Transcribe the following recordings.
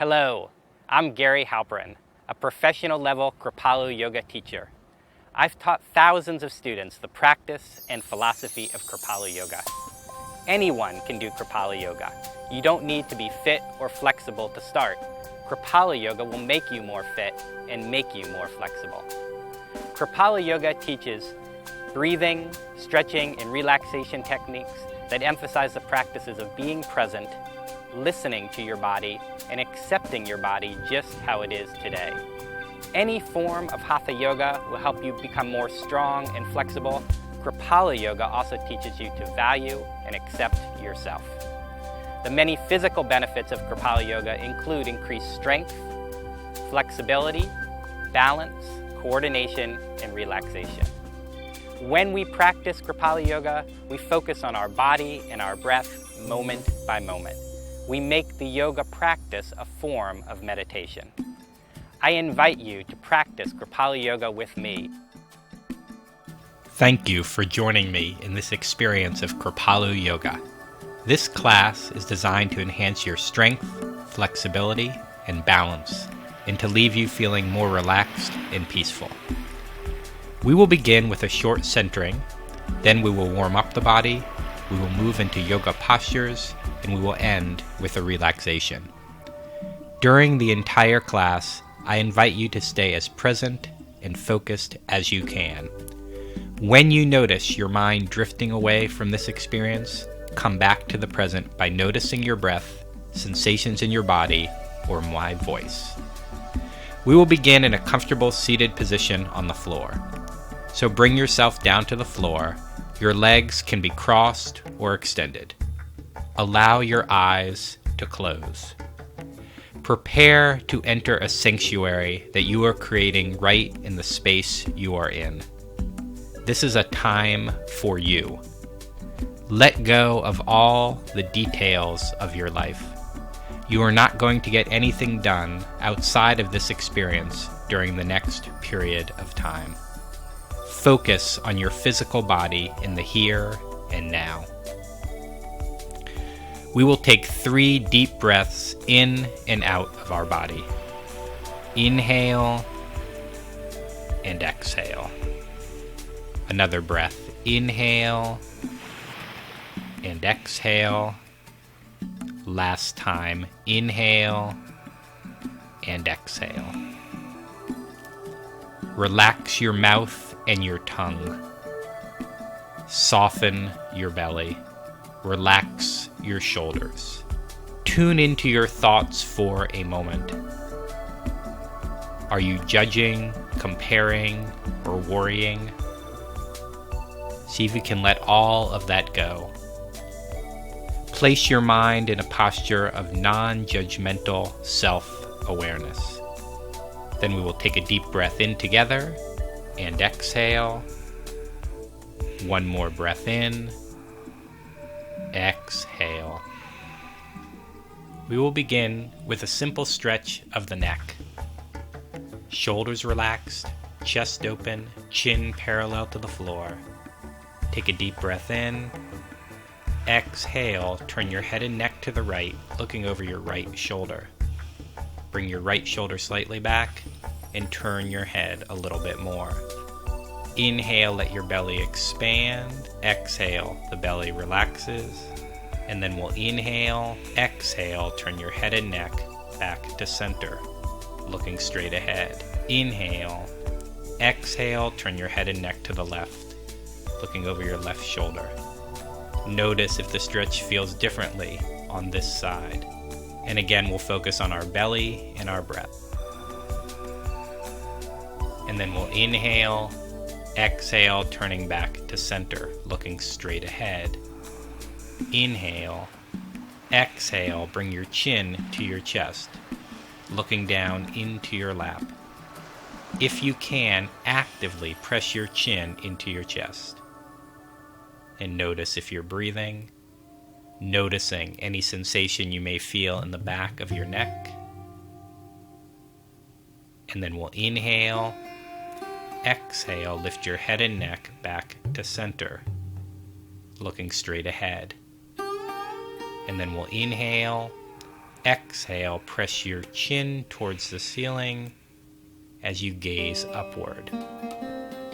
Hello, I'm Gary Halperin, a professional level Kripalu yoga teacher. I've taught thousands of students the practice and philosophy of Kripalu yoga. Anyone can do Kripalu yoga. You don't need to be fit or flexible to start. Kripalu yoga will make you more fit and make you more flexible. Kripalu yoga teaches breathing, stretching, and relaxation techniques that emphasize the practices of being present, listening to your body, and accepting your body just how it is today. Any form of Hatha yoga will help you become more strong and flexible. Kripalu yoga also teaches you to value and accept yourself. The many physical benefits of Kripalu yoga include increased strength, flexibility, balance, coordination, and relaxation. When we practice Kripalu yoga, we focus on our body and our breath moment by moment. We make the yoga practice a form of meditation. I invite you to practice Kripalu yoga with me. Thank you for joining me in this experience of Kripalu yoga. This class is designed to enhance your strength, flexibility, and balance, and to leave you feeling more relaxed and peaceful. We will begin with a short centering, then we will warm up the body, we will move into yoga postures, and we will end with a relaxation. During the entire class, I invite you to stay as present and focused as you can. When you notice your mind drifting away from this experience, come back to the present by noticing your breath, sensations in your body, or my voice. We will begin in a comfortable seated position on the floor. So bring yourself down to the floor. Your legs can be crossed or extended. Allow your eyes to close. Prepare to enter a sanctuary that you are creating right in the space you are in. This is a time for you. Let go of all the details of your life. You are not going to get anything done outside of this experience during the next period of time. Focus on your physical body in the here and now. We will take 3 deep breaths in and out of our body. Inhale and exhale. Another breath. Inhale and exhale. Last time. Inhale and exhale. Relax your mouth and your tongue. Soften your belly. Relax your shoulders. Tune into your thoughts for a moment. Are you judging, comparing, or worrying? See if you can let all of that go. Place your mind in a posture of non-judgmental self-awareness. Then we will take a deep breath in together and exhale. One more breath in. Exhale. We will begin with a simple stretch of the neck. Shoulders relaxed, chest open, chin parallel to the floor. Take a deep breath in. Exhale, turn your head and neck to the right, looking over your right shoulder. Bring your right shoulder slightly back and turn your head a little bit more. Inhale, let your belly expand. Exhale, the belly relaxes. And then we'll inhale, exhale, turn your head and neck back to center, looking straight ahead. Inhale, exhale, turn your head and neck to the left, looking over your left shoulder. Notice if the stretch feels differently on this side. And again, we'll focus on our belly and our breath. And then we'll inhale, exhale, turning back to center, looking straight ahead. Inhale, exhale, bring your chin to your chest, looking down into your lap. If you can, actively press your chin into your chest. And notice if you're breathing, noticing any sensation you may feel in the back of your neck. And then we'll inhale, exhale, lift your head and neck back to center, looking straight ahead. And then we'll inhale, Exhale, press your chin towards the ceiling as you gaze upward.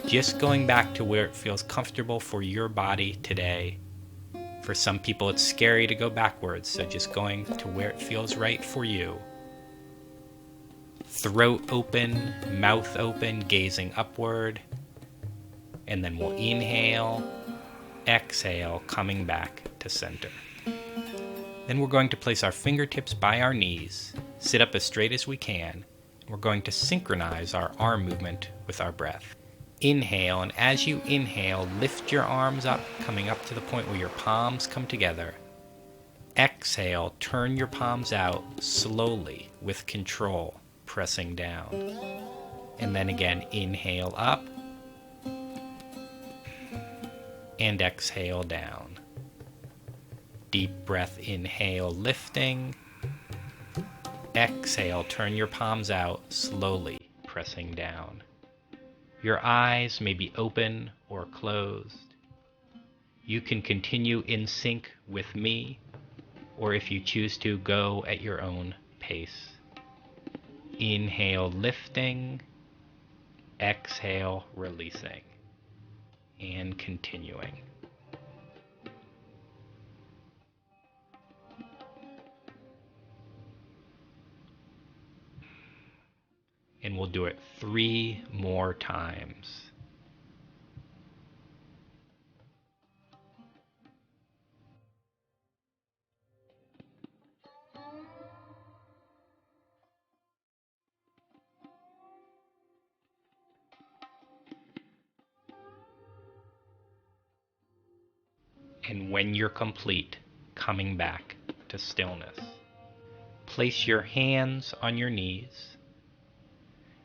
Just going back to where it feels comfortable for your body today. For some people it's scary to go backwards, so just going to where it feels right for you. Throat open, mouth open, gazing upward. And then we'll inhale, exhale, coming back to center. Then we're going to place our fingertips by our knees, sit up as straight as we can. We're going to synchronize our arm movement with our breath. Inhale, and as you inhale, lift your arms up, coming up to the point where your palms come together. Exhale, turn your palms out slowly with control, pressing down. And then again, inhale up, and exhale down. Deep breath, inhale, lifting. Exhale, turn your palms out, slowly pressing down. Your eyes may be open or closed. You can continue in sync with me, or if you choose to, go at your own pace. Inhale, lifting. Exhale, releasing. And continuing. And we'll do it 3 more times. And when you're complete, coming back to stillness. Place your hands on your knees,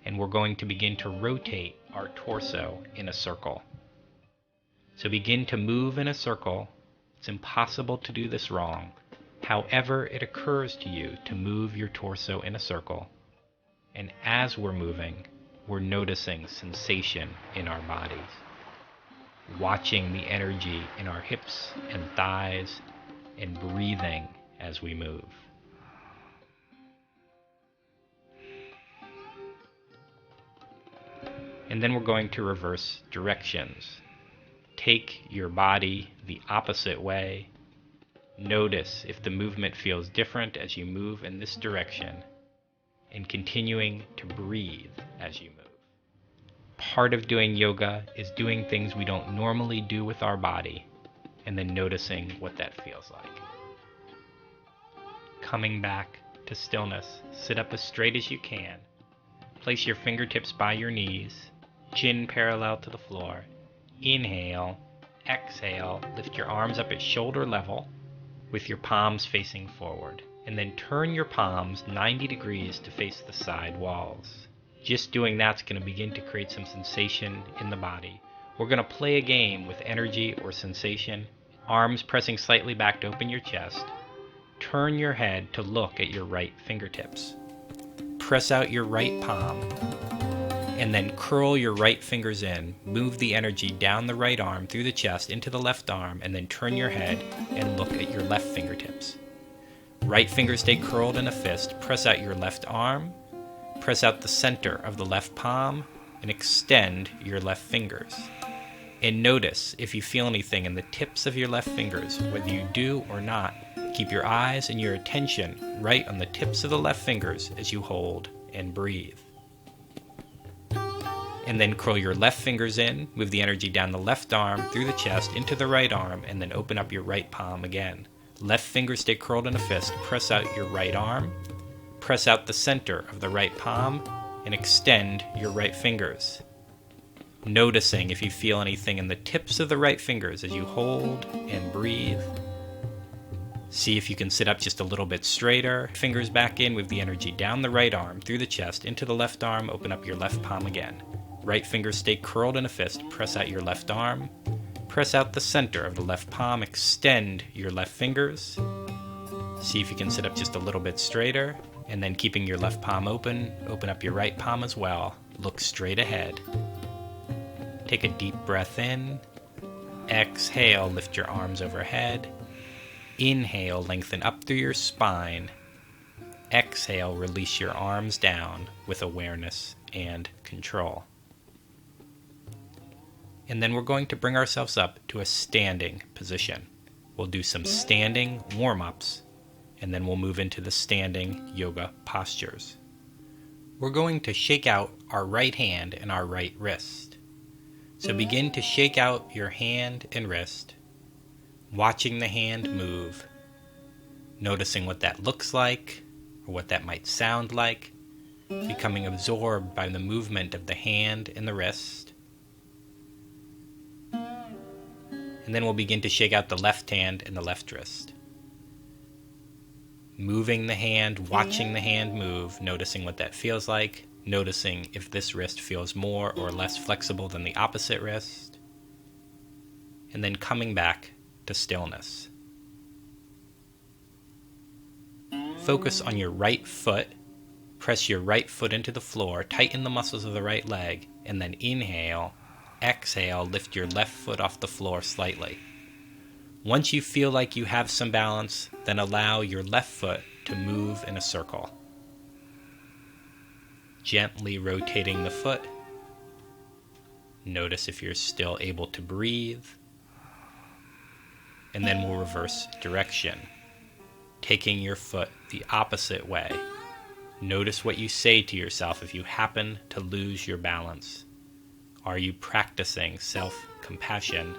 and we're going to begin to rotate our torso in a circle. So begin to move in a circle. It's impossible to do this wrong. However it occurs to you to move your torso in a circle, and as we're moving, we're noticing sensation in our bodies. Watching the energy in our hips and thighs, and breathing as we move. And then we're going to reverse directions. Take your body the opposite way. Notice if the movement feels different as you move in this direction, and continuing to breathe as you move. Part of doing yoga is doing things we don't normally do with our body, and then noticing what that feels like. Coming back to stillness, sit up as straight as you can. Place your fingertips by your knees, chin parallel to the floor. Inhale, exhale, lift your arms up at shoulder level with your palms facing forward, and then turn your palms 90 degrees to face the side walls. Just doing that's going to begin to create some sensation in the body. We're going to play a game with energy or sensation. Arms pressing slightly back to open your chest. Turn your head to look at your right fingertips. Press out your right palm, and then curl your right fingers in. Move the energy down the right arm through the chest into the left arm, and then turn your head and look at your left fingertips. Right fingers stay curled in a fist. Press out your left arm. Press out the center of the left palm and extend your left fingers. And notice if you feel anything in the tips of your left fingers. Whether you do or not, keep your eyes and your attention right on the tips of the left fingers as you hold and breathe. And then curl your left fingers in, move the energy down the left arm, through the chest, into the right arm, and then open up your right palm again. Left fingers stay curled in a fist. Press out your right arm. Press out the center of the right palm and extend your right fingers. Noticing if you feel anything in the tips of the right fingers as you hold and breathe. See if you can sit up just a little bit straighter. Fingers back in, move the energy down the right arm, through the chest, into the left arm, open up your left palm again. Right fingers stay curled in a fist. Press out your left arm. Press out the center of the left palm, extend your left fingers. See if you can sit up just a little bit straighter. And then keeping your left palm open up your right palm as well. Look straight ahead. Take a deep breath in. Exhale, lift your arms overhead. Inhale, lengthen up through your spine. Exhale, release your arms down with awareness and control. And then we're going to bring ourselves up to a standing position. We'll do some standing warm-ups, and then we'll move into the standing yoga postures. We're going to shake out our right hand and our right wrist. So begin to shake out your hand and wrist, watching the hand move, noticing what that looks like or what that might sound like, becoming absorbed by the movement of the hand and the wrist. And then we'll begin to shake out the left hand and the left wrist. Moving the hand, watching the hand move, noticing what that feels like, noticing if this wrist feels more or less flexible than the opposite wrist, and then coming back to stillness. Focus on your right foot, press your right foot into the floor, tighten the muscles of the right leg, and then inhale, exhale, lift your left foot off the floor slightly. Once you feel like you have some balance, then allow your left foot to move in a circle. Gently rotating the foot. Notice if you're still able to breathe. And then we'll reverse direction, taking your foot the opposite way. Notice what you say to yourself if you happen to lose your balance. Are you practicing self-compassion?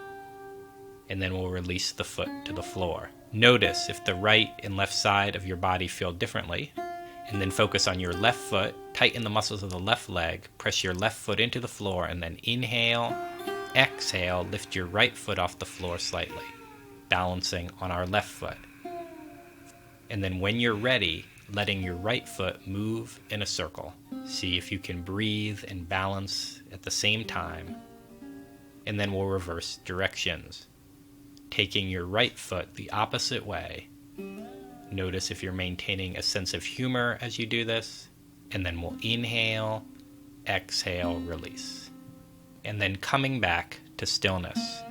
And then we'll release the foot to the floor. Notice if the right and left side of your body feel differently, and then focus on your left foot, tighten the muscles of the left leg, press your left foot into the floor, and then inhale, exhale, lift your right foot off the floor slightly, balancing on our left foot. And then when you're ready, letting your right foot move in a circle. See if you can breathe and balance at the same time. And then we'll reverse directions, taking your right foot the opposite way. Notice if you're maintaining a sense of humor as you do this, and then we'll inhale, exhale, release. And then coming back to stillness,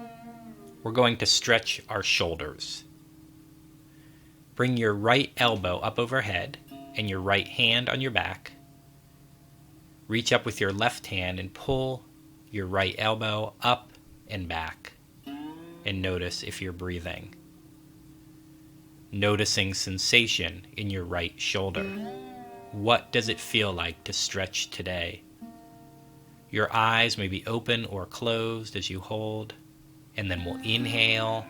we're going to stretch our shoulders. Bring your right elbow up overhead and your right hand on your back. Reach up with your left hand and pull your right elbow up and back. And notice if you're breathing. Noticing sensation in your right shoulder. What does it feel like to stretch today? Your eyes may be open or closed as you hold, and then we'll inhale,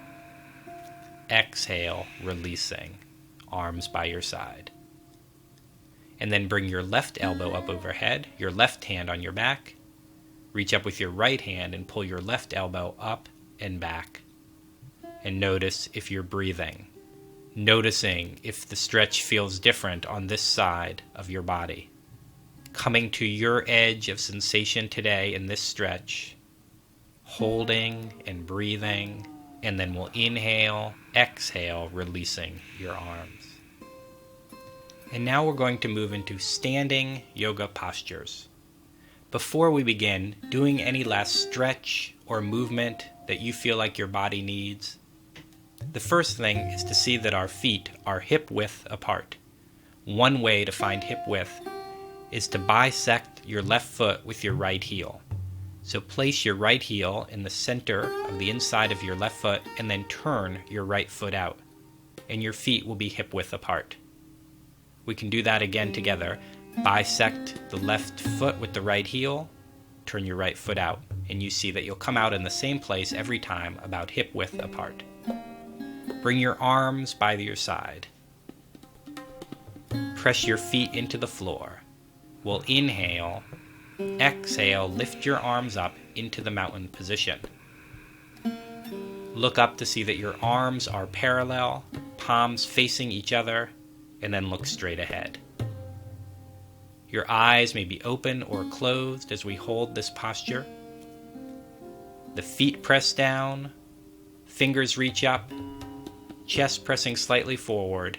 exhale, releasing, arms by your side. And then bring your left elbow up overhead, your left hand on your back. Reach up with your right hand and pull your left elbow up and back. And notice if you're breathing. Noticing if the stretch feels different on this side of your body. Coming to your edge of sensation today in this stretch. Holding and breathing. And then we'll inhale, exhale, releasing your arms. And now we're going to move into standing yoga postures. Before we begin, doing any last stretch or movement that you feel like your body needs, the first thing is to see that our feet are hip width apart. One way to find hip width is to bisect your left foot with your right heel. So place your right heel in the center of the inside of your left foot and then turn your right foot out, and your feet will be hip width apart. We can do that again together. Bisect the left foot with the right heel, turn your right foot out, and you see that you'll come out in the same place every time, about hip width apart. Bring your arms by your side. Press your feet into the floor. We'll inhale, exhale, lift your arms up into the mountain position. Look up to see that your arms are parallel, palms facing each other, and then look straight ahead. Your eyes may be open or closed as we hold this posture. The feet press down, fingers reach up, chest pressing slightly forward,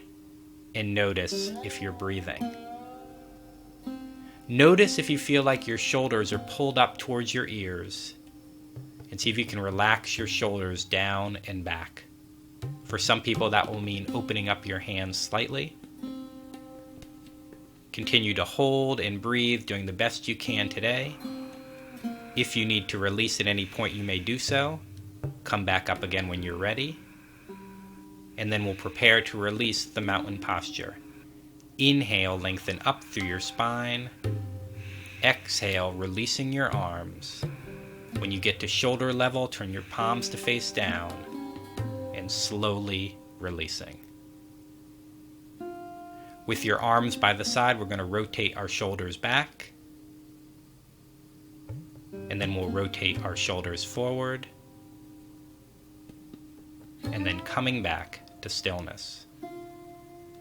and notice if you're breathing. Notice if you feel like your shoulders are pulled up towards your ears, and see if you can relax your shoulders down and back. For some people, that will mean opening up your hands slightly. Continue to hold and breathe, doing the best you can today. If you need to release at any point, you may do so. Come back up again when you're ready. And then we'll prepare to release the mountain posture. Inhale, lengthen up through your spine. Exhale, releasing your arms. When you get to shoulder level, turn your palms to face down and slowly releasing. With your arms by the side, we're going to rotate our shoulders back. And then we'll rotate our shoulders forward. And then coming back to stillness.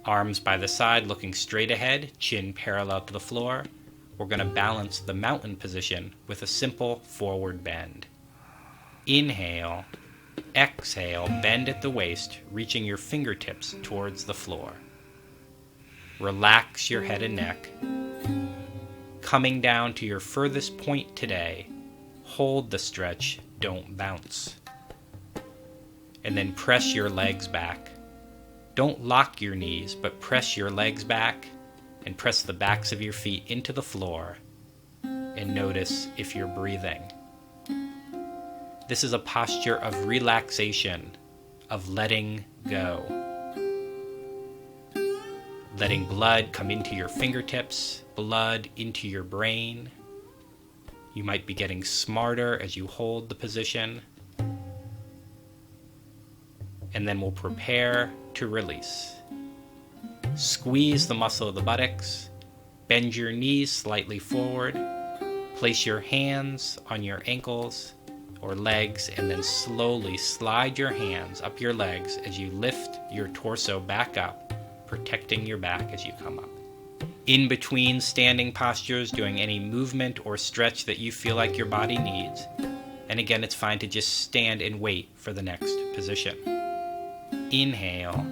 Arms by the side, looking straight ahead, chin parallel to the floor. We're going to balance the mountain position with a simple forward bend. Inhale, exhale, bend at the waist, reaching your fingertips towards the floor. Relax your head and neck. Coming down to your furthest point today, hold the stretch, don't bounce. And then press your legs back. Don't lock your knees, but press your legs back and press the backs of your feet into the floor and notice if you're breathing. This is a posture of relaxation, of letting go. Letting blood come into your fingertips, blood into your brain. You might be getting smarter as you hold the position. And then we'll prepare to release. Squeeze the muscle of the buttocks. Bend your knees slightly forward. Place your hands on your ankles or legs and then slowly slide your hands up your legs as you lift your torso back up, protecting your back as you come up. In between standing postures, doing any movement or stretch that you feel like your body needs. And again, it's fine to just stand and wait for the next position. Inhale,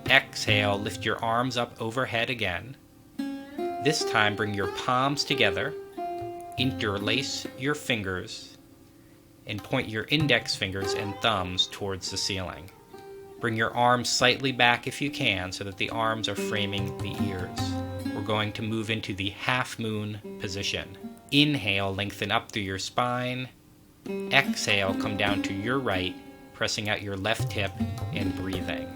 exhale, lift your arms up overhead again. This time, bring your palms together, interlace your fingers, and point your index fingers and thumbs towards the ceiling. Bring your arms slightly back if you can so that the arms are framing the ears. We're going to move into the half moon position. Inhale, lengthen up through your spine. Exhale, come down to your right, pressing out your left hip and breathing.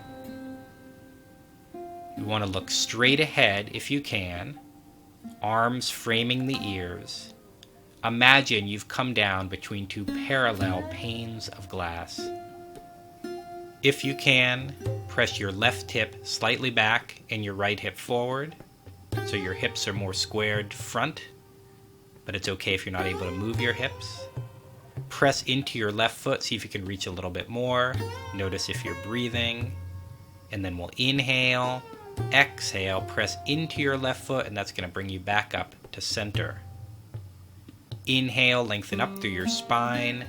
You want to look straight ahead if you can, arms framing the ears. Imagine you've come down between two parallel panes of glass. If you can, press your left hip slightly back and your right hip forward, so your hips are more squared front, but it's okay if you're not able to move your hips. Press into your left foot, see if you can reach a little bit more. Notice if you're breathing. And then we'll inhale, exhale, press into your left foot, and that's going to bring you back up to center. Inhale, lengthen up through your spine.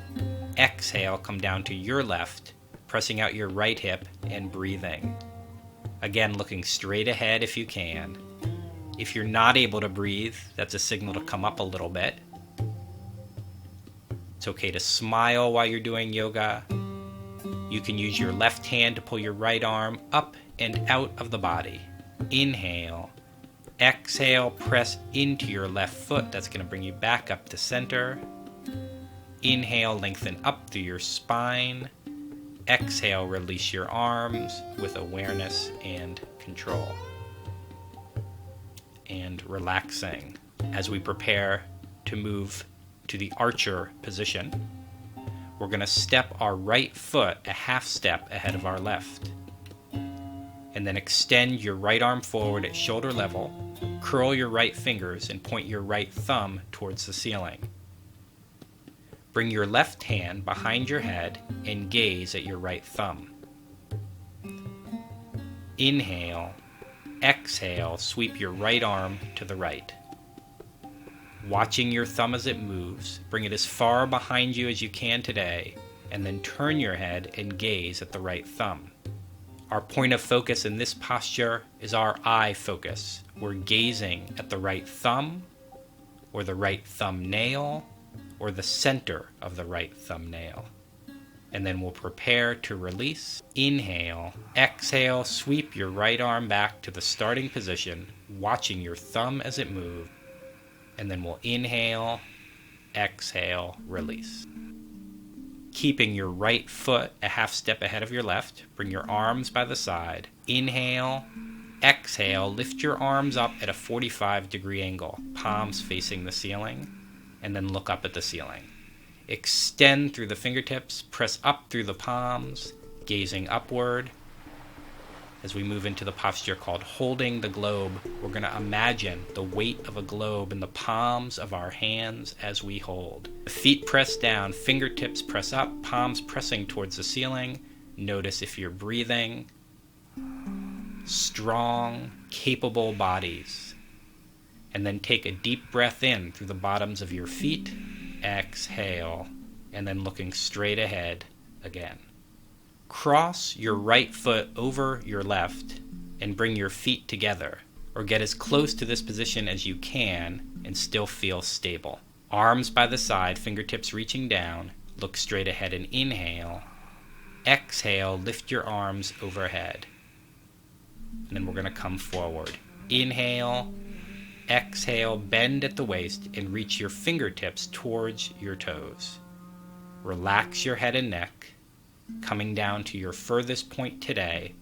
Exhale, come down to your left, pressing out your right hip and breathing. Again, looking straight ahead if you can. If you're not able to breathe, that's a signal to come up a little bit. It's okay to smile while you're doing yoga. You can use your left hand to pull your right arm up and out of the body. Inhale. Exhale, press into your left foot. That's going to bring you back up to center. Inhale, lengthen up through your spine. Exhale, release your arms with awareness and control. And relaxing as we prepare to move to the archer position. We're going to step our right foot a half step ahead of our left. And then extend your right arm forward at shoulder level. Curl your right fingers and point your right thumb towards the ceiling. Bring your left hand behind your head and gaze at your right thumb. Inhale. Exhale, sweep your right arm to the right. Watching your thumb as it moves, bring it as far behind you as you can today, and then turn your head and gaze at the right thumb. Our point of focus in this posture is our eye focus. We're gazing at the right thumb, or the right thumbnail, or the center of the right thumbnail. And then we'll prepare to release. Inhale, exhale, sweep your right arm back to the starting position, watching your thumb as it moves, and then we'll inhale, exhale, release. Keeping your right foot a half step ahead of your left, bring your arms by the side. Inhale, exhale, lift your arms up at a 45-degree angle, palms facing the ceiling, and then look up at the ceiling. Extend through the fingertips, press up through the palms, gazing upward. As we move into the posture called holding the globe, we're going to imagine the weight of a globe in the palms of our hands as we hold. The feet press down, fingertips press up, palms pressing towards the ceiling. Notice if you're breathing. Strong, capable bodies. And then take a deep breath in through the bottoms of your feet. Exhale, and then looking straight ahead again. Cross your right foot over your left and bring your feet together, or get as close to this position as you can and still feel stable. Arms by the side, fingertips reaching down, look straight ahead and inhale. Exhale, lift your arms overhead. And then we're going to come forward. Inhale, exhale, bend at the waist and reach your fingertips towards your toes. Relax your head and neck, coming down to your furthest point today,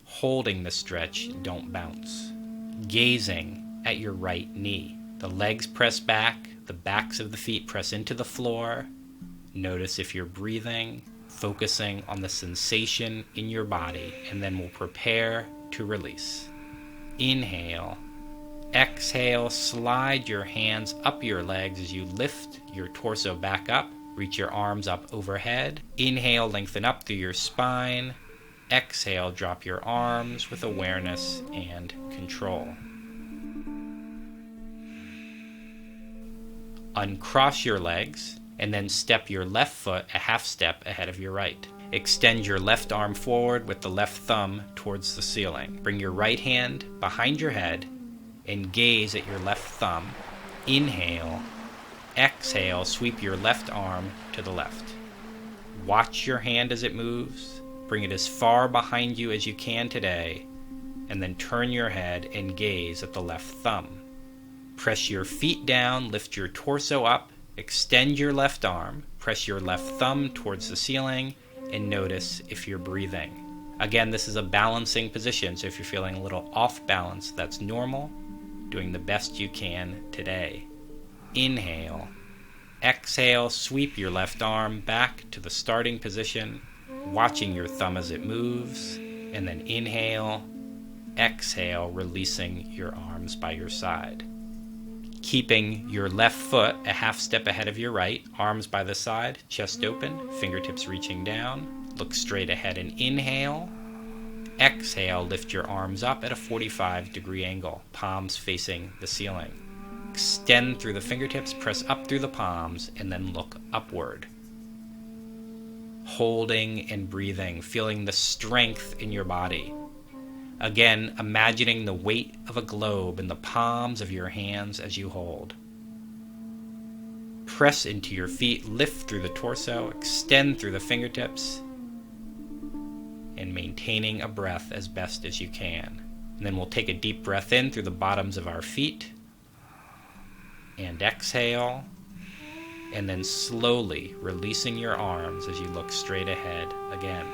holding the stretch, don't bounce. Gazing at your right knee. The legs press back, the backs of the feet press into the floor. Notice if you're breathing, focusing on the sensation in your body, and then we'll prepare to release. Inhale. Exhale, slide your hands up your legs as you lift your torso back up. Reach your arms up overhead. Inhale, lengthen up through your spine. Exhale, drop your arms with awareness and control. Uncross your legs and then step your left foot a half step ahead of your right. Extend your left arm forward with the left thumb towards the ceiling. Bring your right hand behind your head and gaze at your left thumb. Inhale. Exhale, sweep your left arm to the left. Watch your hand as it moves. Bring it as far behind you as you can today, and then turn your head and gaze at the left thumb. Press your feet down, lift your torso up, extend your left arm, press your left thumb towards the ceiling, and notice if you're breathing. Again, this is a balancing position, so if you're feeling a little off balance, that's normal. Doing the best you can today. Inhale. Exhale, sweep your left arm back to the starting position, watching your thumb as it moves, and then inhale. Exhale, releasing your arms by your side. Keeping your left foot a half step ahead of your right, arms by the side, chest open, fingertips reaching down. Look straight ahead and inhale. Exhale, lift your arms up at a 45-degree angle, palms facing the ceiling. Extend through the fingertips, press up through the palms, and then look upward. Holding and breathing, feeling the strength in your body. Again, imagining the weight of a globe in the palms of your hands as you hold. Press into your feet, lift through the torso, extend through the fingertips, and maintaining a breath as best as you can. And then we'll take a deep breath in through the bottoms of our feet, and exhale, and then slowly releasing your arms as you look straight ahead again.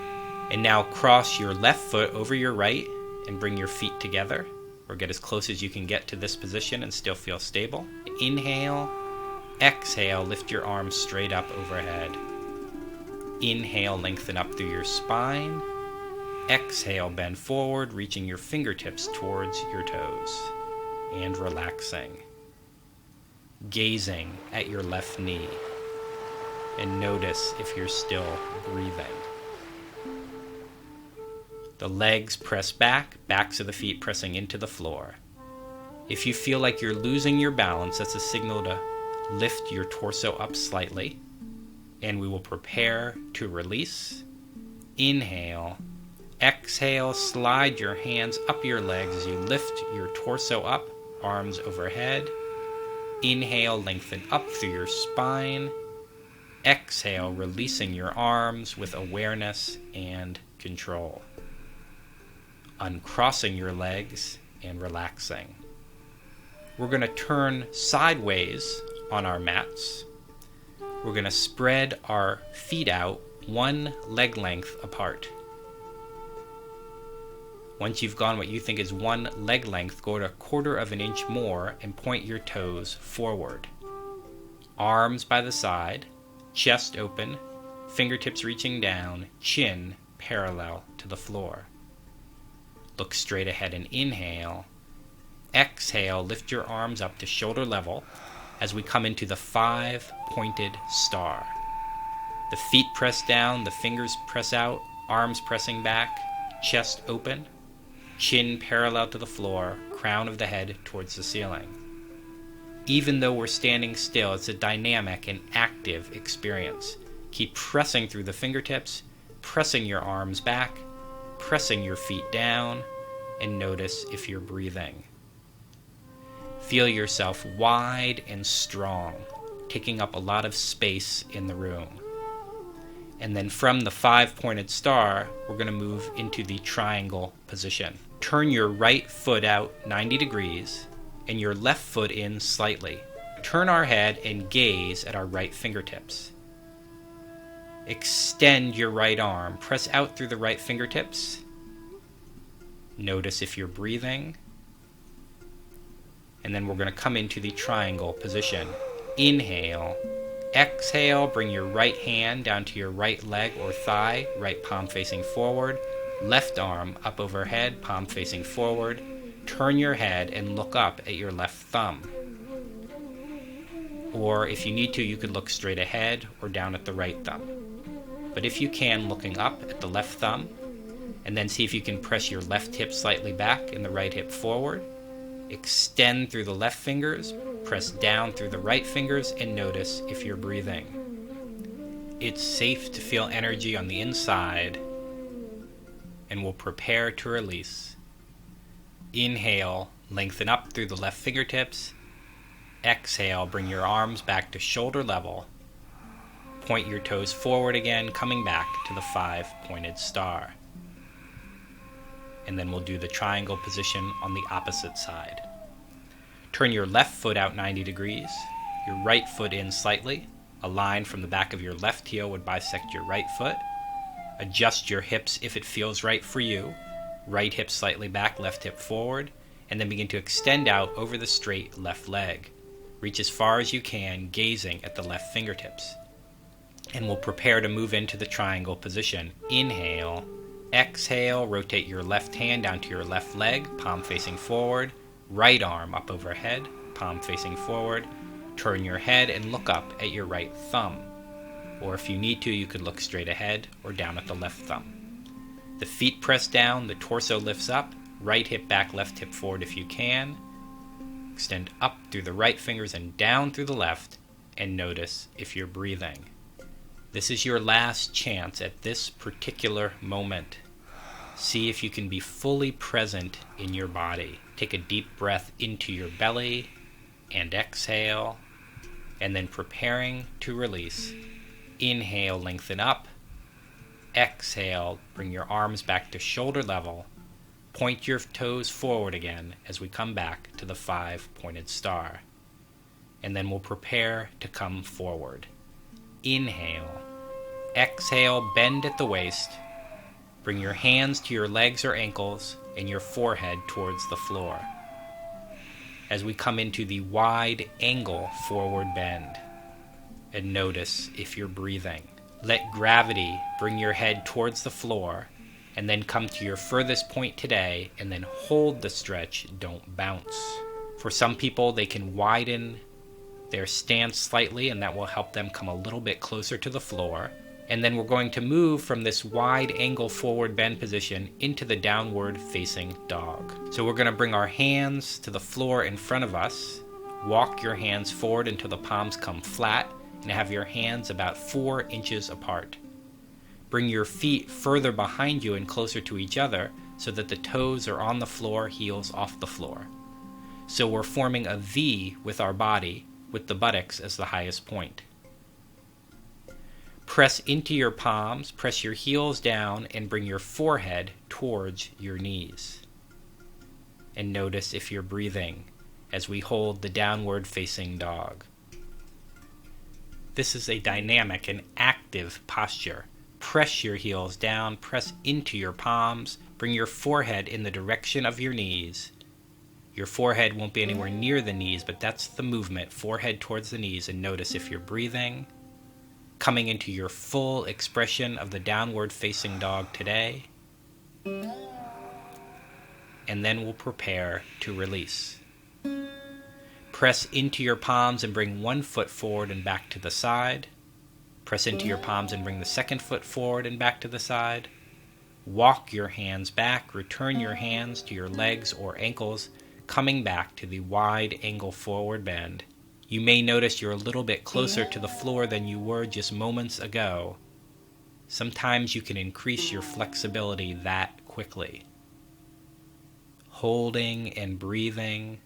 And now cross your left foot over your right and bring your feet together, or get as close as you can get to this position and still feel stable. Inhale, exhale, lift your arms straight up overhead. Inhale, lengthen up through your spine. Exhale, bend forward, reaching your fingertips towards your toes, and relaxing. Gazing at your left knee, and notice if you're still breathing. The legs press back, backs of the feet pressing into the floor. If you feel like you're losing your balance, that's a signal to lift your torso up slightly, and we will prepare to release. Inhale. Exhale, slide your hands up your legs as you lift your torso up, arms overhead. Inhale, lengthen up through your spine. Exhale, releasing your arms with awareness and control. Uncrossing your legs and relaxing. We're going to turn sideways on our mats. We're going to spread our feet out one leg length apart. Once you've gone what you think is one leg length, go to 1/4 of an inch more and point your toes forward. Arms by the side, chest open, fingertips reaching down, chin parallel to the floor. Look straight ahead and inhale. Exhale, lift your arms up to shoulder level as we come into the 5-pointed star. The feet press down, the fingers press out, arms pressing back, chest open, chin parallel to the floor, crown of the head towards the ceiling. Even though we're standing still, it's a dynamic and active experience. Keep pressing through the fingertips, pressing your arms back, pressing your feet down, and notice if you're breathing. Feel yourself wide and strong, taking up a lot of space in the room. And then from the 5-pointed star, we're going to move into the triangle position. Turn your right foot out 90 degrees and your left foot in slightly. Turn our head and gaze at our right fingertips. Extend your right arm. Press out through the right fingertips. Notice if you're breathing. And then we're going to come into the triangle position. Inhale. Exhale, bring your right hand down to your right leg or thigh, right palm facing forward. Left arm up overhead, palm facing forward. Turn your head and look up at your left thumb. Or if you need to, you could look straight ahead or down at the right thumb. But if you can, looking up at the left thumb, and then see if you can press your left hip slightly back and the right hip forward. Extend through the left fingers, press down through the right fingers, and notice if you're breathing. It's safe to feel energy on the inside, and we'll prepare to release. Inhale, lengthen up through the left fingertips. Exhale, bring your arms back to shoulder level. Point your toes forward again, coming back to the 5-pointed star. And then we'll do the triangle position on the opposite side. Turn your left foot out 90 degrees, your right foot in slightly. A line from the back of your left heel would bisect your right foot. Adjust your hips if it feels right for you. Right hip slightly back, left hip forward, and then begin to extend out over the straight left leg. Reach as far as you can, gazing at the left fingertips. And we'll prepare to move into the triangle position. Inhale. Exhale, rotate your left hand down to your left leg, palm facing forward, right arm up overhead, palm facing forward. Turn your head and look up at your right thumb. Or if you need to, you could look straight ahead or down at the left thumb. The feet press down, the torso lifts up, right hip back, left hip forward if you can. Extend up through the right fingers and down through the left, and notice if you're breathing. This is your last chance at this particular moment. See if you can be fully present in your body. Take a deep breath into your belly and exhale, and then preparing to release. Inhale, lengthen up. Exhale, bring your arms back to shoulder level. Point your toes forward again as we come back to the 5-pointed star. And then we'll prepare to come forward. Inhale. Exhale, bend at the waist. Bring your hands to your legs or ankles and your forehead towards the floor. As we come into the wide angle forward bend. And notice if you're breathing. Let gravity bring your head towards the floor, and then come to your furthest point today, and then hold the stretch, don't bounce. For some people, they can widen their stance slightly, and that will help them come a little bit closer to the floor. And then we're going to move from this wide angle forward bend position into the downward facing dog. So we're going to bring our hands to the floor in front of us. Walk your hands forward until the palms come flat, and have your hands about 4 inches apart. Bring your feet further behind you and closer to each other so that the toes are on the floor, heels off the floor. So we're forming a V with our body, with the buttocks as the highest point. Press into your palms, press your heels down, and bring your forehead towards your knees. And notice if you're breathing. as we hold the downward facing dog. This is a dynamic and active posture. Press your heels down, press into your palms, bring your forehead in the direction of your knees. Your forehead won't be anywhere near the knees, but that's the movement, forehead towards the knees, and notice if you're breathing. Coming into your full expression of the downward facing dog today. And then we'll prepare to release. Press into your palms and bring one foot forward and back to the side. Press into your palms and bring the second foot forward and back to the side. Walk your hands back, return your hands to your legs or ankles, coming back to the wide angle forward bend. You may notice you're a little bit closer to the floor than you were just moments ago. Sometimes you can increase your flexibility that quickly. Holding and breathing.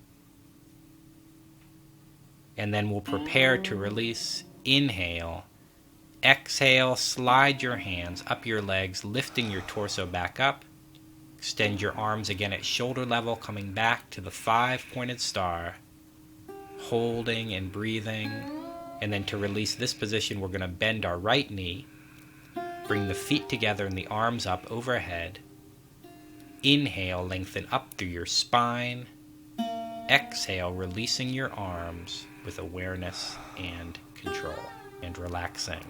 And then we'll prepare to release. Inhale. Exhale, slide your hands up your legs, lifting your torso back up. Extend your arms again at shoulder level, coming back to the 5-pointed star. Holding and breathing. And then to release this position, we're going to bend our right knee. Bring the feet together and the arms up overhead. Inhale, lengthen up through your spine. Exhale, releasing your arms with awareness and control and relaxing.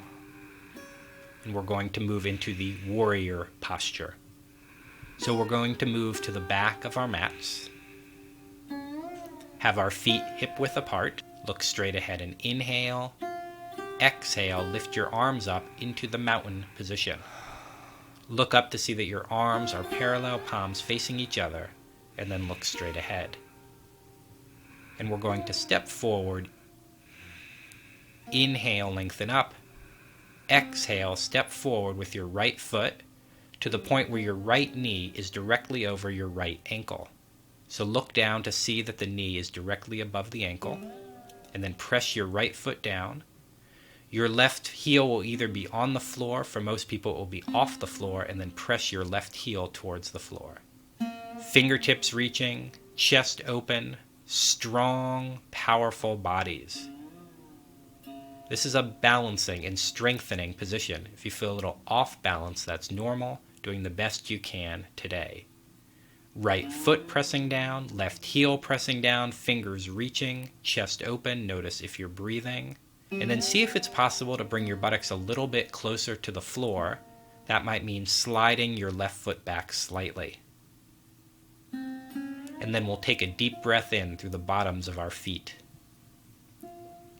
And we're going to move into the warrior posture. So we're going to move to the back of our mats. Have our feet hip-width apart. Look straight ahead and inhale. Exhale, lift your arms up into the mountain position. Look up to see that your arms are parallel, palms facing each other, and then look straight ahead. And we're going to step forward. Inhale, lengthen up. Exhale, step forward with your right foot to the point where your right knee is directly over your right ankle. So look down to see that the knee is directly above the ankle, and then press your right foot down. Your left heel will either be on the floor, for most people it will be off the floor, and then press your left heel towards the floor. Fingertips reaching, chest open, strong, powerful bodies. This is a balancing and strengthening position. If you feel a little off balance, that's normal. Doing the best you can today. Right foot pressing down, left heel pressing down, fingers reaching, chest open. Notice if you're breathing. And then see if it's possible to bring your buttocks a little bit closer to the floor. That might mean sliding your left foot back slightly. And then we'll take a deep breath in through the bottoms of our feet.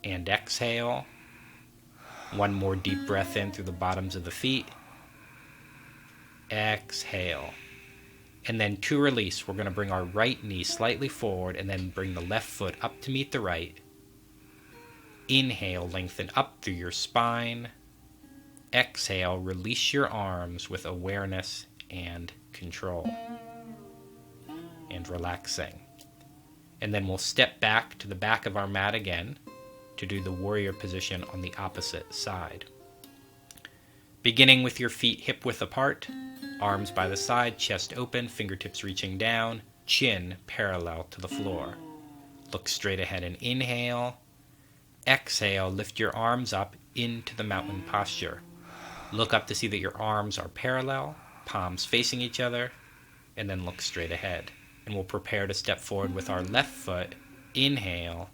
And exhale. One more deep breath in through the bottoms of the feet. Exhale. And then to release, we're going to bring our right knee slightly forward and then bring the left foot up to meet the right. Inhale, lengthen up through your spine. Exhale, release your arms with awareness and control. And relaxing. And then we'll step back to the back of our mat again to do the warrior position on the opposite side. Beginning with your feet hip-width apart, arms by the side, chest open, fingertips reaching down, chin parallel to the floor. Look straight ahead and inhale. Exhale, lift your arms up into the mountain posture. Look up to see that your arms are parallel, palms facing each other, and then look straight ahead. And we'll prepare to step forward with our left foot. Inhale.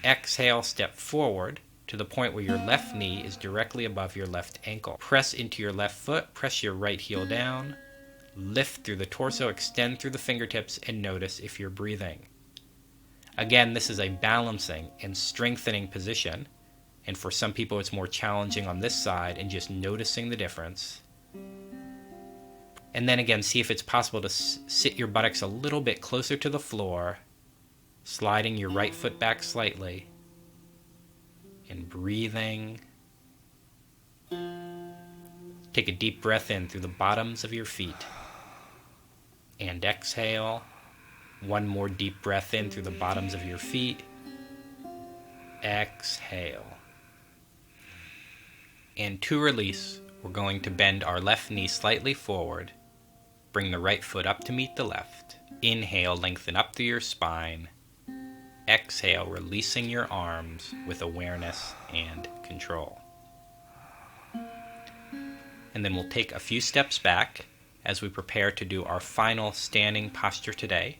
Exhale, step forward to the point where your left knee is directly above your left ankle. Press into your left foot, press your right heel down, lift through the torso, extend through the fingertips, and notice if you're breathing. Again, this is a balancing and strengthening position, and for some people it's more challenging on this side and just noticing the difference. And then again, see if it's possible to sit your buttocks a little bit closer to the floor, sliding your right foot back slightly, and breathing. Take a deep breath in through the bottoms of your feet. And exhale. One more deep breath in through the bottoms of your feet. Exhale. And to release, we're going to bend our left knee slightly forward. Bring the right foot up to meet the left. Inhale, lengthen up through your spine. Exhale, releasing your arms with awareness and control. And then we'll take a few steps back as we prepare to do our final standing posture today.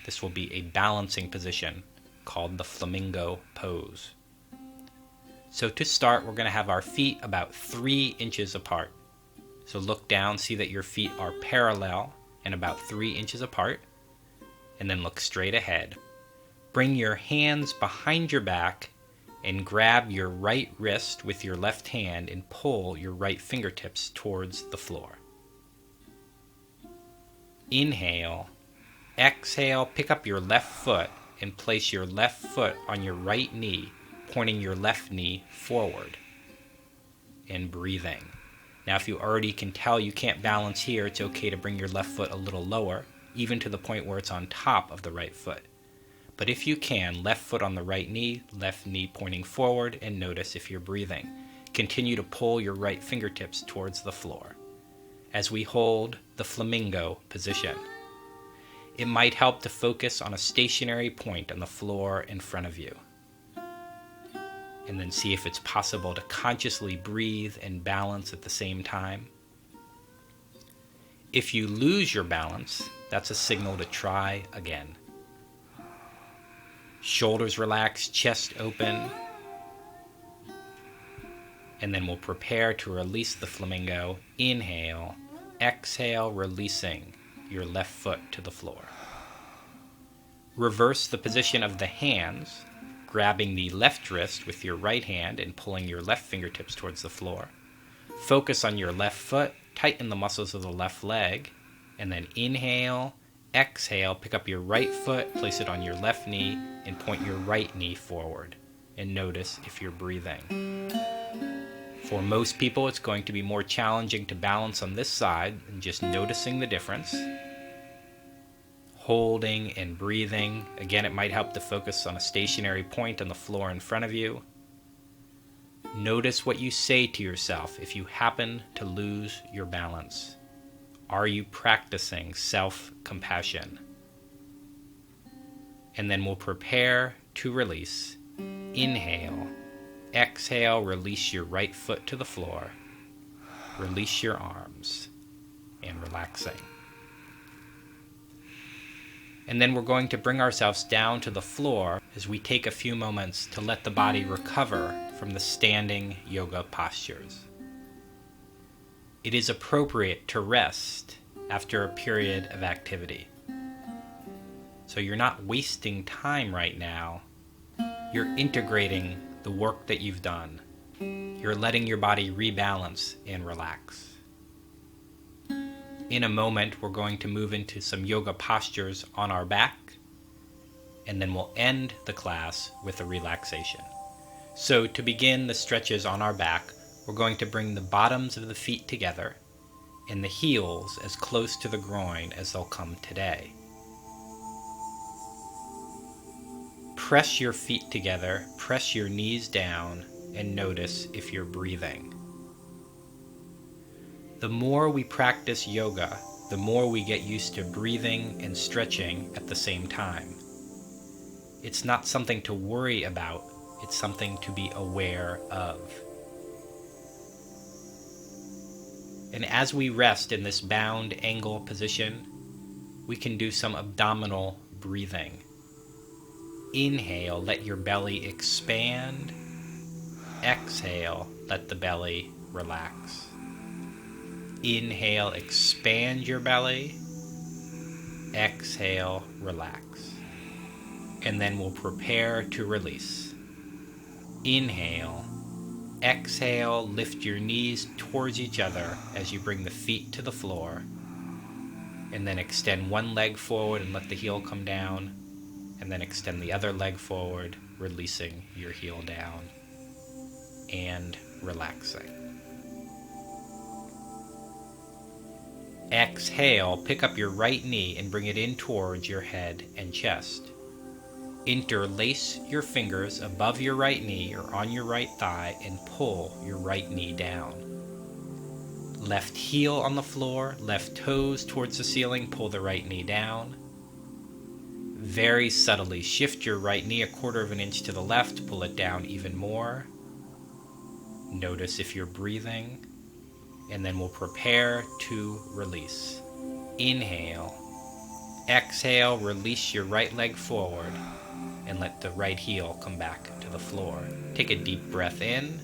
This will be a balancing position called the flamingo pose. So to start, we're going to have our feet about 3 inches apart. So look down, see that your feet are parallel and about 3 inches apart, and then look straight ahead. Bring your hands behind your back and grab your right wrist with your left hand and pull your right fingertips towards the floor. Inhale. Exhale, pick up your left foot and place your left foot on your right knee, pointing your left knee forward. And breathing. Now if you already can tell you can't balance here, it's okay to bring your left foot a little lower, even to the point where it's on top of the right foot. But if you can, left foot on the right knee, left knee pointing forward, and notice if you're breathing. Continue to pull your right fingertips towards the floor as we hold the flamingo position. It might help to focus on a stationary point on the floor in front of you. And then see if it's possible to consciously breathe and balance at the same time. If you lose your balance, that's a signal to try again. Shoulders relaxed, chest open. And then we'll prepare to release the flamingo. Inhale, exhale, releasing your left foot to the floor. Reverse the position of the hands, grabbing the left wrist with your right hand and pulling your left fingertips towards the floor. Focus on your left foot, tighten the muscles of the left leg, and then inhale, exhale, pick up your right foot, place it on your left knee, and point your right knee forward. And notice if you're breathing. For most people, it's going to be more challenging to balance on this side, and just noticing the difference. Holding and breathing. Again, it might help to focus on a stationary point on the floor in front of you. Notice what you say to yourself if you happen to lose your balance. Are you practicing self-compassion? And then we'll prepare to release. Inhale. Exhale, release your right foot to the floor. Release your arms. And relaxing. And then we're going to bring ourselves down to the floor as we take a few moments to let the body recover from the standing yoga postures. It is appropriate to rest after a period of activity. So you're not wasting time right now. You're integrating the work that you've done. You're letting your body rebalance and relax. In a moment, we're going to move into some yoga postures on our back, and then we'll end the class with a relaxation. So to begin the stretches on our back, we're going to bring the bottoms of the feet together and the heels as close to the groin as they'll come today. Press your feet together, press your knees down, and notice if you're breathing. The more we practice yoga, the more we get used to breathing and stretching at the same time. It's not something to worry about, it's something to be aware of. And as we rest in this bound angle position, we can do some abdominal breathing. Inhale, let your belly expand. Exhale, let the belly relax. Inhale, expand your belly. Exhale, relax. And then we'll prepare to release. Inhale. Exhale, lift your knees towards each other as you bring the feet to the floor. And then extend one leg forward and let the heel come down. And then extend the other leg forward, releasing your heel down. And relaxing. Exhale, pick up your right knee and bring it in towards your head and chest. Interlace your fingers above your right knee or on your right thigh and pull your right knee down. Left heel on the floor, left toes towards the ceiling, pull the right knee down. Very subtly shift your right knee 1/4 of an inch to the left, pull it down even more. Notice if you're breathing, and then we'll prepare to release. Inhale. Exhale, release your right leg forward and let the right heel come back to the floor. Take a deep breath in.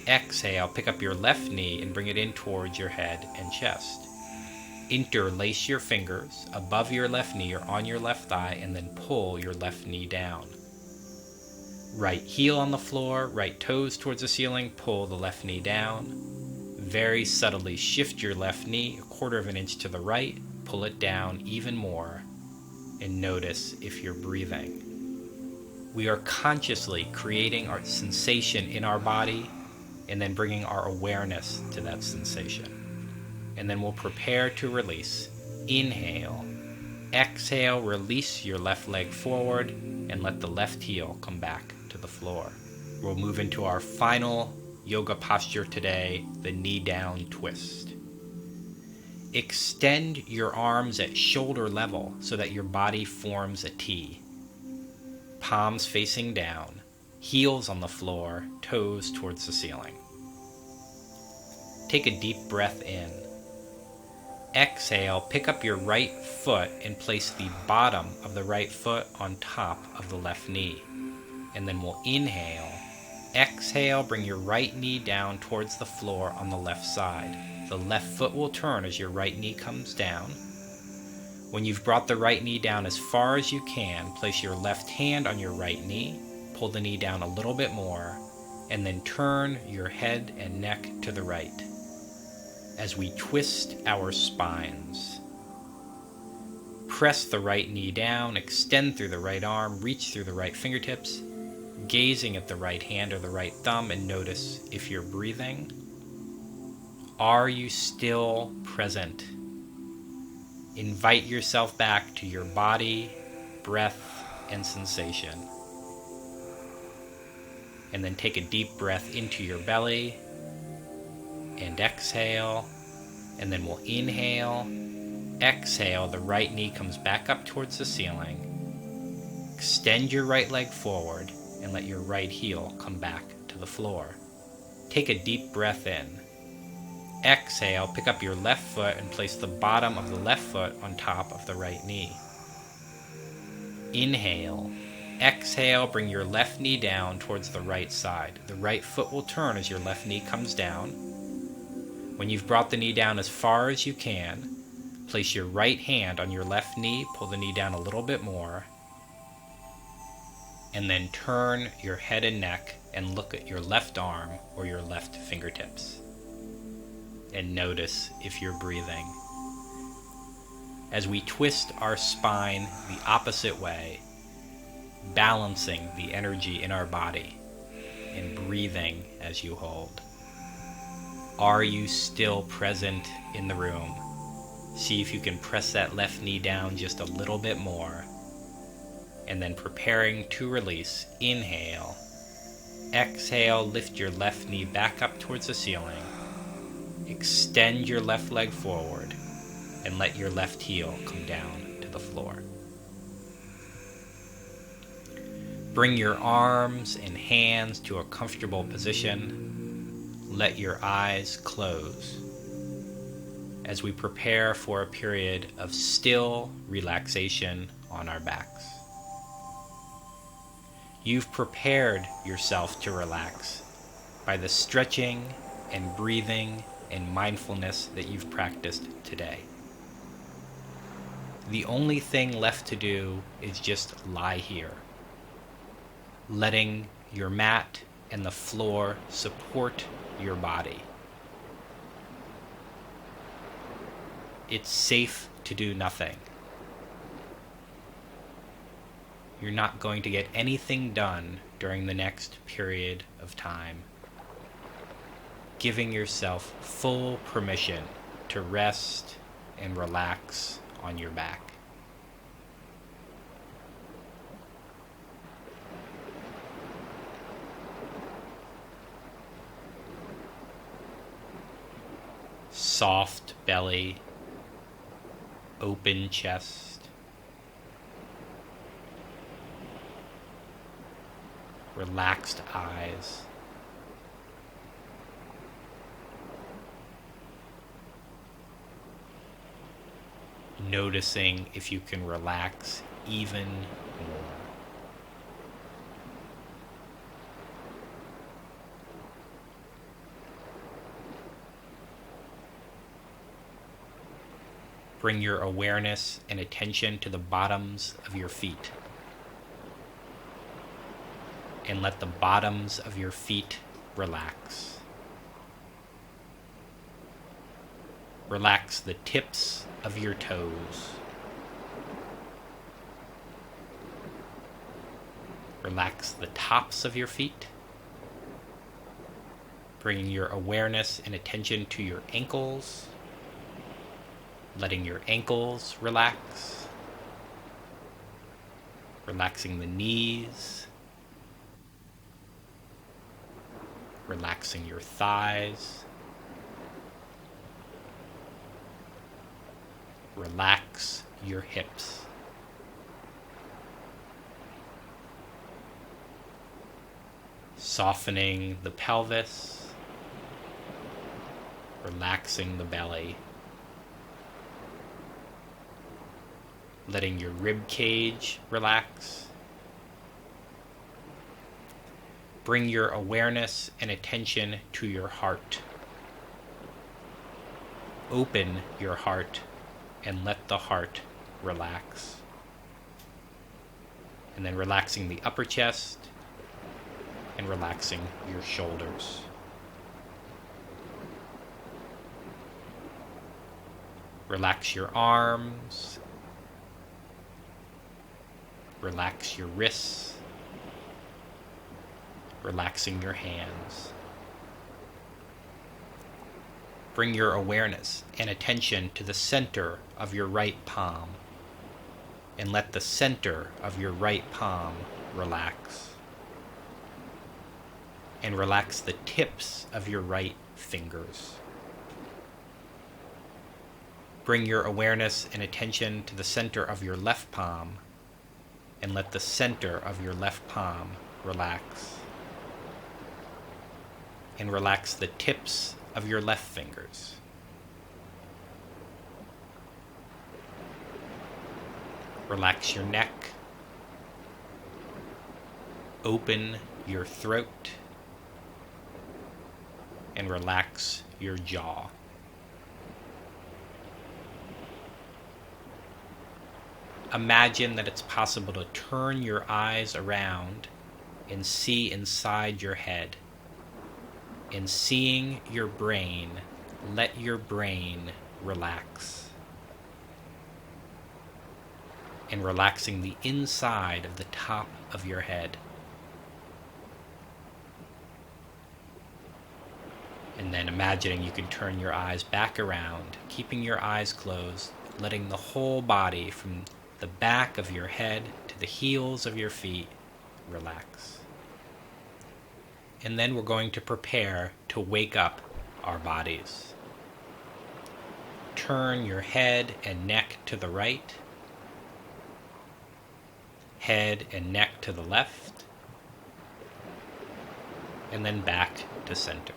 Exhale, pick up your left knee and bring it in towards your head and chest. Interlace your fingers above your left knee or on your left thigh and then pull your left knee down. Right heel on the floor, right toes towards the ceiling, pull the left knee down. Very subtly shift your left knee 1/4 of an inch to the right, pull it down even more, and notice if you're breathing. We are consciously creating our sensation in our body and then bringing our awareness to that sensation. And then we'll prepare to release. Inhale. Exhale, release your left leg forward and let the left heel come back to the floor. We'll move into our final yoga posture today, the knee down twist. Extend your arms at shoulder level so that your body forms a T. Palms facing down, heels on the floor, toes towards the ceiling. Take a deep breath in. Exhale, pick up your right foot and place the bottom of the right foot on top of the left knee. And then we'll inhale. Exhale, bring your right knee down towards the floor on the left side. The left foot will turn as your right knee comes down. When you've brought the right knee down as far as you can, place your left hand on your right knee, pull the knee down a little bit more, and then turn your head and neck to the right as we twist our spines. Press the right knee down, extend through the right arm, reach through the right fingertips, gazing at the right hand or the right thumb, and notice if you're breathing. Are you still present? Invite yourself back to your body, breath, and sensation. And then take a deep breath into your belly and exhale. And then we'll inhale. Exhale, the right knee comes back up towards the ceiling. Extend your right leg forward and let your right heel come back to the floor. Take a deep breath in. Exhale, pick up your left foot and place the bottom of the left foot on top of the right knee. Inhale. Exhale, bring your left knee down towards the right side. The right foot will turn as your left knee comes down. When you've brought the knee down as far as you can, place your right hand on your left knee, pull the knee down a little bit more, and then turn your head and neck and look at your left arm or your left fingertips. And notice if you're breathing. As we twist our spine the opposite way, balancing the energy in our body and breathing as you hold. Are you still present in the room? See if you can press that left knee down just a little bit more. And then preparing to release, inhale. Exhale, lift your left knee back up towards the ceiling. Extend your left leg forward and let your left heel come down to the floor. Bring your arms and hands to a comfortable position. Let your eyes close as we prepare for a period of still relaxation on our backs. You've prepared yourself to relax by the stretching and breathing and mindfulness that you've practiced today. The only thing left to do is just lie here, letting your mat and the floor support your body. It's safe to do nothing. You're not going to get anything done during the next period of time. Giving yourself full permission to rest and relax on your back. Soft belly, open chest, relaxed eyes. Noticing if you can relax even more. Bring your awareness and attention to the bottoms of your feet. And let the bottoms of your feet relax. Relax the tips of your toes. Relax the tops of your feet. Bringing your awareness and attention to your ankles. Letting your ankles relax. Relaxing the knees. Relaxing your thighs. Relax your hips. Softening the pelvis. Relaxing the belly. Letting your rib cage relax. Bring your awareness and attention to your heart. Open your heart and let the heart relax. And then relaxing the upper chest and relaxing your shoulders. Relax your arms. Relax your wrists. Relaxing your hands. Bring your awareness and attention to the center of your right palm, and let the center of your right palm relax. And relax the tips of your right fingers. Bring your awareness and attention to the center of your left palm, and let the center of your left palm relax. And relax the tips of your left fingers. Relax your neck. Open your throat. And relax your jaw. Imagine that it's possible to turn your eyes around and see inside your head. In seeing your brain, let your brain relax. And relaxing the inside of the top of your head. And then imagining you can turn your eyes back around, keeping your eyes closed, letting the whole body from the back of your head to the heels of your feet relax. And then we're going to prepare to wake up our bodies. Turn your head and neck to the right, head and neck to the left, and then back to center.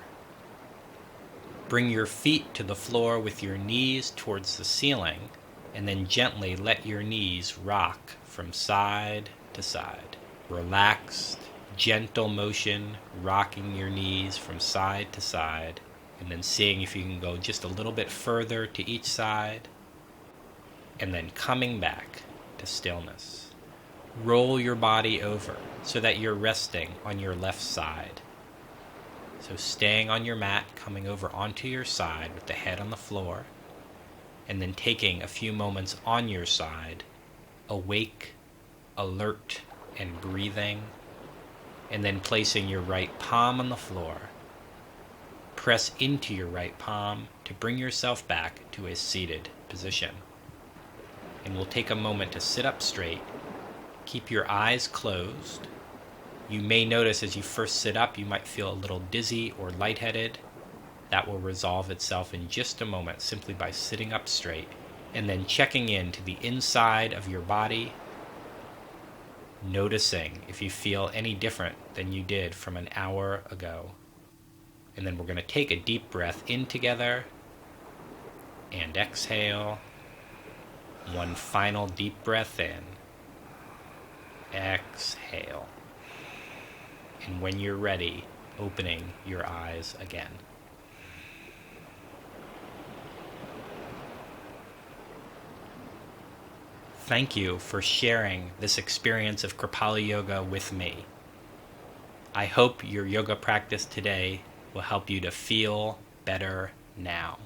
Bring your feet to the floor with your knees towards the ceiling, and then gently let your knees rock from side to side. Relaxed, gentle motion, rocking your knees from side to side, and then seeing if you can go just a little bit further to each side, and then coming back to stillness. Roll your body over so that you're resting on your left side. So staying on your mat, coming over onto your side with the head on the floor, and then taking a few moments on your side, awake, alert, and breathing, and then placing your right palm on the floor. Press into your right palm to bring yourself back to a seated position. And we'll take a moment to sit up straight. Keep your eyes closed. You may notice as you first sit up, you might feel a little dizzy or lightheaded. That will resolve itself in just a moment simply by sitting up straight and then checking in to the inside of your body, noticing if you feel any different than you did from an hour ago. And then we're going to take a deep breath in together and exhale. One final deep breath in. Exhale. And when you're ready, opening your eyes again. Thank you for sharing this experience of Kripalu Yoga with me. I hope your yoga practice today will help you to feel better now.